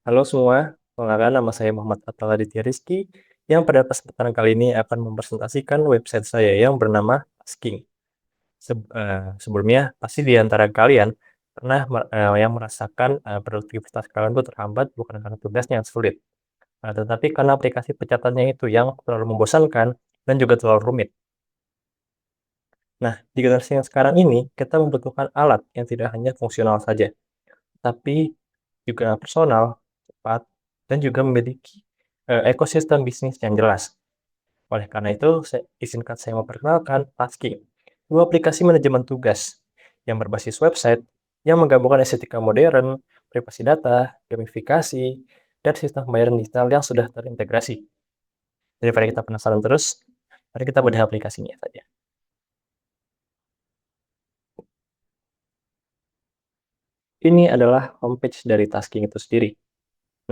Halo semua, perkenalkan nama saya Muhammad Fathal Aditya Rizky yang pada kesempatan kali ini akan mempresentasikan website saya yang bernama Tasking. Sebelumnya, pasti di antara kalian pernah yang merasakan produktivitas kalian itu terhambat bukan karena tugasnya yang sulit, tetapi karena aplikasi pencatatnya itu yang terlalu membosankan dan juga terlalu rumit. Nah, di generasi yang sekarang ini, kita membutuhkan alat yang tidak hanya fungsional saja, tapi juga personal, cepat, dan juga memiliki ekosistem bisnis yang jelas. Oleh karena itu, izinkan saya memperkenalkan Tasking, dua aplikasi manajemen tugas yang berbasis website yang menggabungkan estetika modern, privasi data, gamifikasi, dan sistem pembayaran digital yang sudah terintegrasi. Daripada kita penasaran terus, mari kita bedah aplikasinya saja. Ini adalah homepage dari Tasking itu sendiri.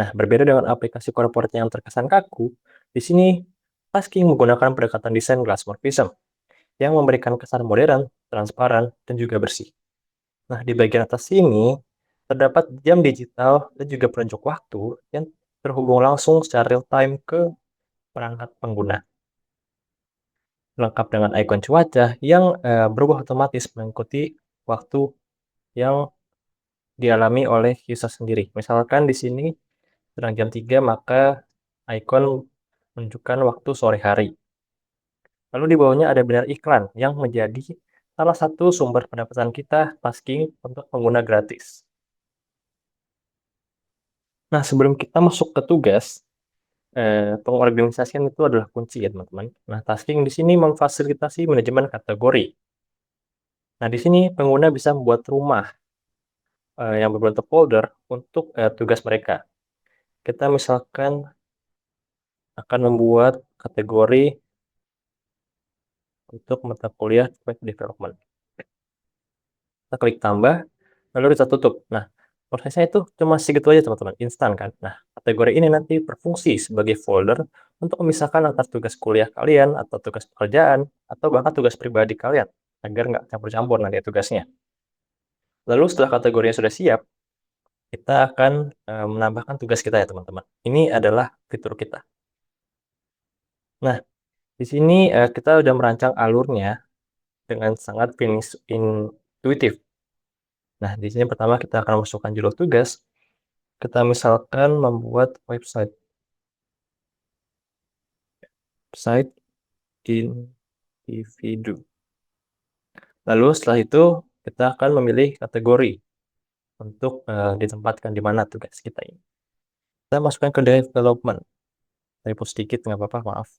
Nah, berbeda dengan aplikasi corporate yang terkesan kaku, di sini Tasking menggunakan pendekatan desain glassmorphism yang memberikan kesan modern, transparan, dan juga bersih. Nah, di bagian atas sini terdapat jam digital dan juga penunjuk waktu yang terhubung langsung secara real time ke perangkat pengguna, lengkap dengan ikon cuaca yang berubah otomatis mengikuti waktu yang dialami oleh user sendiri. Misalkan di sini sedang jam 3, maka ikon menunjukkan waktu sore hari. Lalu di bawahnya ada banner iklan yang menjadi salah satu sumber pendapatan kita Tasking untuk pengguna gratis. Nah, sebelum kita masuk ke tugas, pengorganisasian itu adalah kunci ya teman-teman. Nah, Tasking di sini memfasilitasi manajemen kategori. Nah, di sini pengguna bisa membuat rumah yang berbentuk folder untuk tugas mereka. Kita misalkan akan membuat kategori untuk mata kuliah web development. Kita klik tambah, lalu kita tutup. Nah, prosesnya itu cuma segitu aja teman-teman, instan kan. Nah, kategori ini nanti berfungsi sebagai folder untuk memisahkan antara tugas kuliah kalian, atau tugas pekerjaan, atau bahkan tugas pribadi kalian, agar nggak campur-campur nanti tugasnya. Lalu setelah kategorinya sudah siap, kita akan menambahkan tugas kita ya teman-teman. Ini adalah fitur kita. Nah, di sini kita udah merancang alurnya dengan sangat intuitif. Nah, di sini pertama kita akan masukkan judul tugas. Kita misalkan membuat website individu. Lalu setelah itu kita akan memilih kategori untuk ditempatkan di mana tugas kita ini. Kita masukkan ke development. Typo sedikit nggak apa-apa, maaf.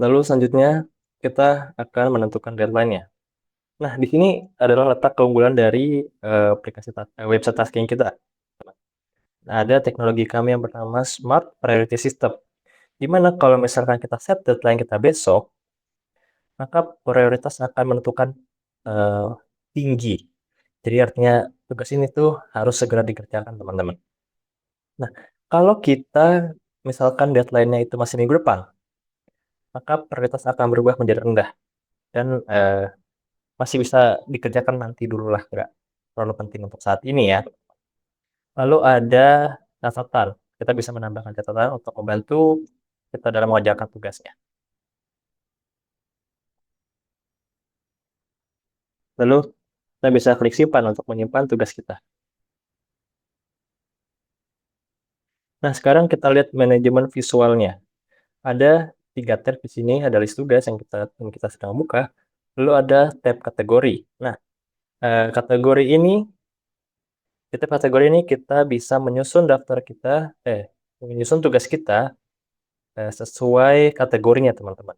Lalu selanjutnya kita akan menentukan deadline-nya. Nah, di sini adalah letak keunggulan dari website tasking kita. Nah, ada teknologi kami yang bernama Smart Priority System, di mana kalau misalkan kita set deadline kita besok, maka prioritas akan menentukan eh, tinggi. Jadi artinya tugas ini tuh harus segera dikerjakan teman-teman. Nah, kalau kita misalkan deadline-nya itu masih minggu depan, maka prioritas akan berubah menjadi rendah dan masih bisa dikerjakan nanti dulu lah, nggak terlalu penting untuk saat ini ya. Lalu ada catatan. Kita bisa menambahkan catatan untuk membantu kita dalam mengerjakan tugasnya. Lalu kita bisa klik simpan untuk menyimpan tugas kita. Nah, sekarang kita lihat manajemen visualnya. Ada 3 tab di sini, ada list tugas yang kita sedang buka. Lalu ada tab kategori. Nah, kategori ini, di tab kategori ini kita bisa menyusun menyusun tugas kita sesuai kategorinya, teman-teman.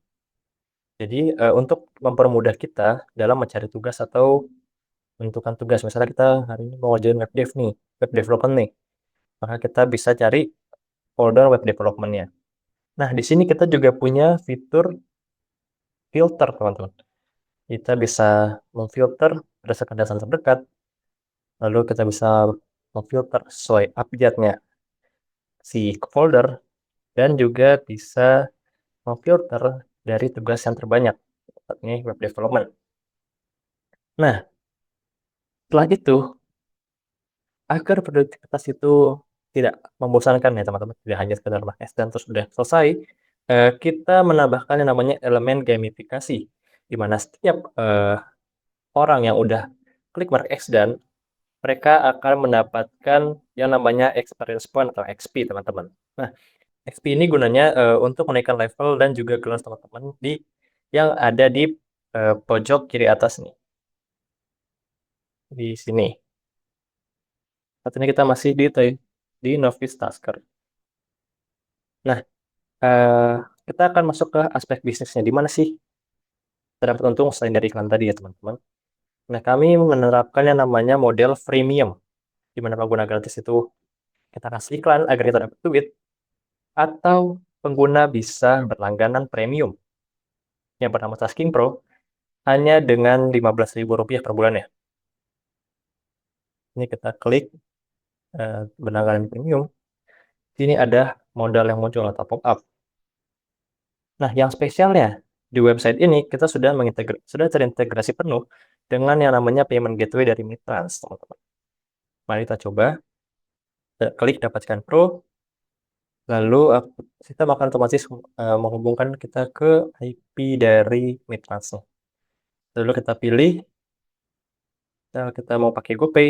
Jadi, untuk mempermudah kita dalam mencari tugas atau menentukan tugas. Misalnya kita hari ini mau ngerjain web dev nih, web development nih, maka kita bisa cari folder web development-nya. Nah, di sini kita juga punya fitur filter, teman-teman. Kita bisa memfilter berdasarkan data terdekat, lalu kita bisa memfilter sesuai abjadnya si folder, dan juga bisa memfilter dari tugas yang terbanyak, ini web development. Nah, setelah itu, agar produktivitas itu tidak membosankan ya teman-teman, tidak hanya sekedar pakai dan terus udah selesai, kita menambahkan yang namanya elemen gamifikasi, di mana setiap, orang yang udah klik Mark X dan mereka akan mendapatkan yang namanya experience point atau XP teman-teman. Nah, XP ini gunanya, untuk menaikkan level dan juga kelas teman-teman yang ada di, pojok kiri atas nih, di sini. Saat ini kita masih di Novice Tasker. Nah, eee, kita akan masuk ke aspek bisnisnya, di mana sih kita dapat untung selain dari iklan tadi ya teman-teman. Nah, kami menerapkan yang namanya model freemium, di mana pengguna gratis itu kita kasih iklan agar kita dapat duit, atau pengguna bisa berlangganan premium yang bernama Tasking Pro hanya dengan Rp15.000 per bulan ya. Ini kita klik, berlangganan premium, sini ada modal yang muncul atau pop up. Nah, yang spesialnya di website ini kita sudah terintegrasi penuh dengan yang namanya payment gateway dari Mitrans, teman-teman. Mari kita coba, klik dapatkan Pro, lalu sistem akan otomatis, menghubungkan kita ke IP dari Mitransnya. Lalu kita pilih, kita mau pakai GoPay,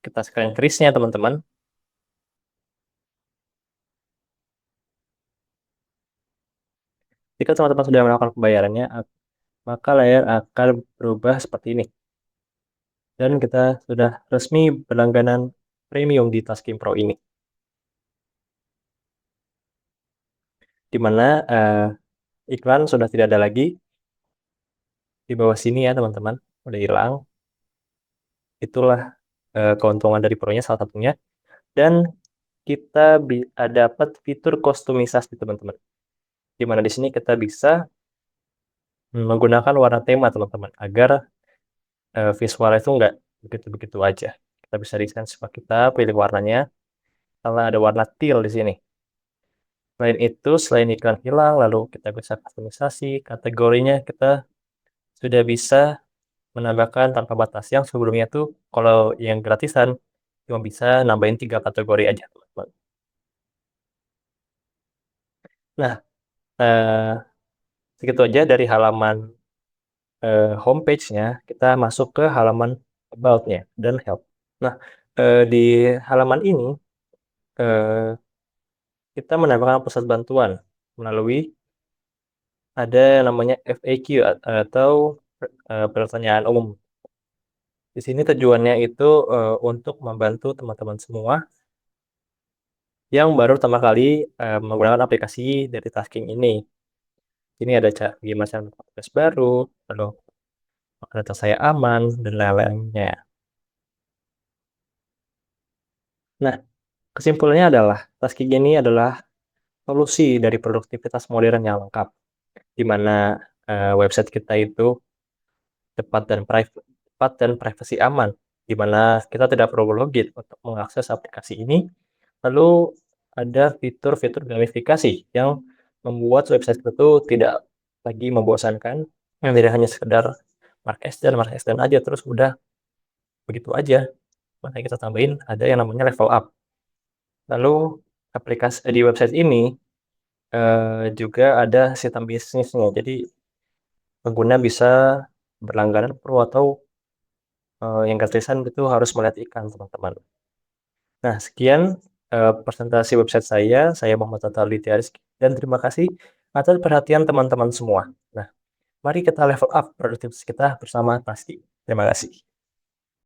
kita scan kris-nya teman-teman. Jika teman-teman sudah melakukan pembayarannya, maka layar akan berubah seperti ini. Dan kita sudah resmi berlangganan premium di Tasking Pro ini. Di mana, iklan sudah tidak ada lagi di bawah sini ya teman-teman, udah hilang. Itulah, keuntungan dari Pro-nya salah satunya. Dan kita dapat fitur kustomisasi teman-teman, di mana di sini kita bisa menggunakan warna tema teman-teman, agar, visualnya itu nggak begitu-begitu aja. Kita bisa desain sesuka kita, pilih warnanya, karena ada warna teal di sini. Selain itu, selain iklan hilang, lalu kita bisa kustomisasi, kategorinya kita sudah bisa menambahkan tanpa batas. Yang sebelumnya tuh kalau yang gratisan cuma bisa nambahin 3 kategori aja, teman-teman. Nah, eee, segitu aja dari halaman, homepage-nya, kita masuk ke halaman about-nya dan help. Nah, di halaman ini, eee, kita menambahkan pusat bantuan melalui ada yang namanya FAQ atau, pertanyaan umum. Di sini tujuannya itu, untuk membantu teman-teman semua yang baru pertama kali, menggunakan aplikasi dari Tasking ini. Ini ada gimana cara tugas baru, lalu apakah data saya aman, dan lain-lainnya. Nah, kesimpulannya adalah Tasking ini adalah solusi dari produktivitas modern yang lengkap, di mana, website kita itu cepat dan privasi aman, di mana kita tidak perlu login untuk mengakses aplikasi ini. Lalu ada fitur-fitur gamifikasi yang membuat website itu tidak lagi membosankan, yang tidak hanya sekedar mark S dan aja terus udah begitu aja. Makanya kita tambahin ada yang namanya level up. Lalu di website ini, juga ada sistem bisnisnya. Jadi pengguna bisa berlangganan pro atau, yang gratisan itu harus melihat iklan, teman-teman. Nah, sekian, presentasi website saya Muhammad Total dan terima kasih atas perhatian teman-teman semua. Nah, mari kita level up produktivitas kita bersama Pasti. Terima kasih.